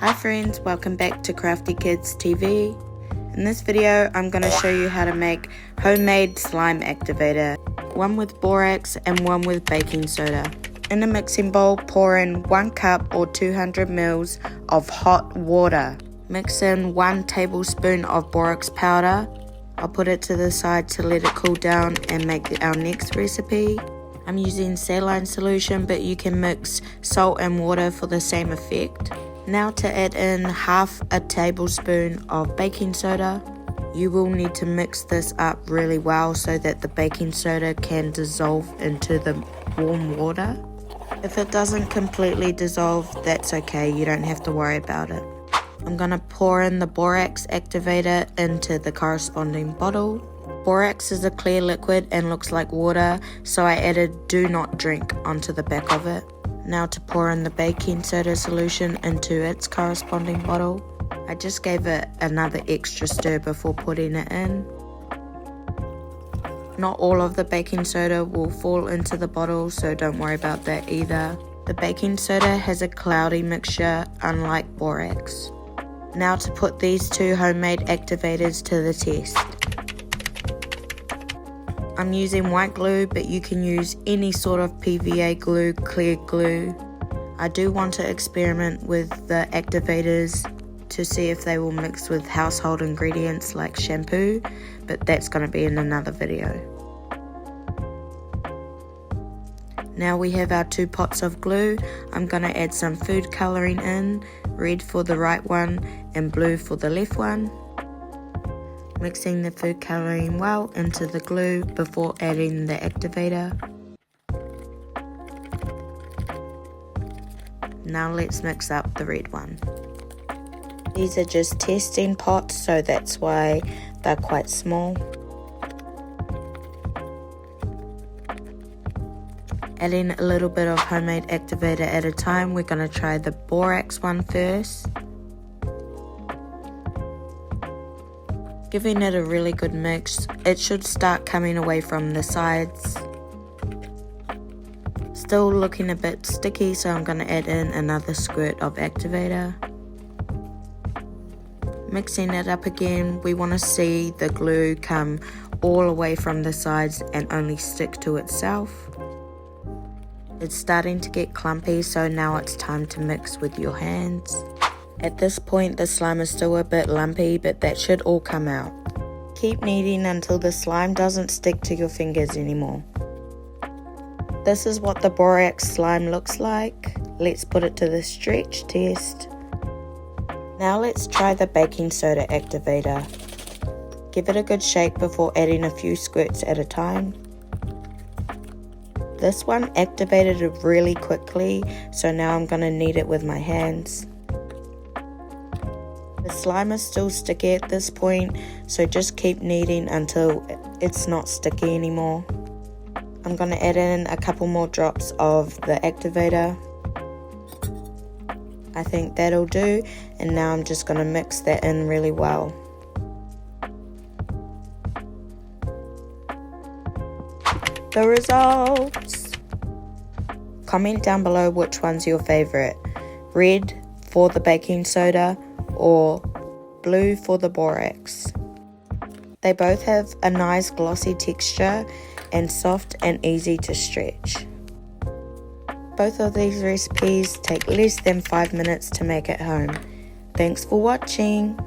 Hi friends, welcome back to Crafty Kids TV. In this video, I'm going to show you how to make homemade slime activator. One with borax and one with baking soda. In a mixing bowl, pour in 1 cup or 200 ml of hot water. Mix in 1 tablespoon of borax powder. I'll put it to the side to let it cool down and make our next recipe. I'm using saline solution, but you can mix salt and water for the same effect. Now to add in half a tablespoon of baking soda. You will need to mix this up really well so that the baking soda can dissolve into the warm water. If it doesn't completely dissolve, that's okay, you don't have to worry about it. I'm going to pour in the borax activator into the corresponding bottle. Borax is a clear liquid and looks like water, so I added do not drink onto the back of it. Now to pour in the baking soda solution into its corresponding bottle. I just gave it another extra stir before putting it in. Not all of the baking soda will fall into the bottle, so don't worry about that either. The baking soda has a cloudy mixture, unlike borax. Now to put these two homemade activators to the test. I'm using white glue, but you can use any sort of PVA glue, clear glue. I do want to experiment with the activators to see if they will mix with household ingredients like shampoo, but that's going to be in another video. Now we have our 2 pots of glue. I'm going to add some food colouring in, red for the right one and blue for the left one. Mixing the food colouring well into the glue before adding the activator. Now let's mix up the red one. These are just testing pots, so that's why they're quite small. Adding a little bit of homemade activator at a time, we're going to try the borax one first. Giving it a really good mix, it should start coming away from the sides. Still looking a bit sticky, so I'm going to add in another squirt of activator. Mixing it up again, we want to see the glue come all away from the sides and only stick to itself. It's starting to get clumpy, so now it's time to mix with your hands. At this point, the slime is still a bit lumpy, but that should all come out. Keep kneading until the slime doesn't stick to your fingers anymore. This is what the borax slime looks like. Let's put it to the stretch test. Now let's try the baking soda activator. Give it a good shake before adding a few squirts at a time. This one activated really quickly, so now I'm going to knead it with my hands. The slime is still sticky at this point, so just keep kneading until it's not sticky anymore. I'm going to add in a couple more drops of the activator. I think that'll do, and now I'm just going to mix that in really well. The results! Comment down below which one's your favourite. Red for the baking soda or blue for the borax. They both have a nice glossy texture and soft and easy to stretch. Both of these recipes take less than 5 minutes to make at home. Thanks for watching.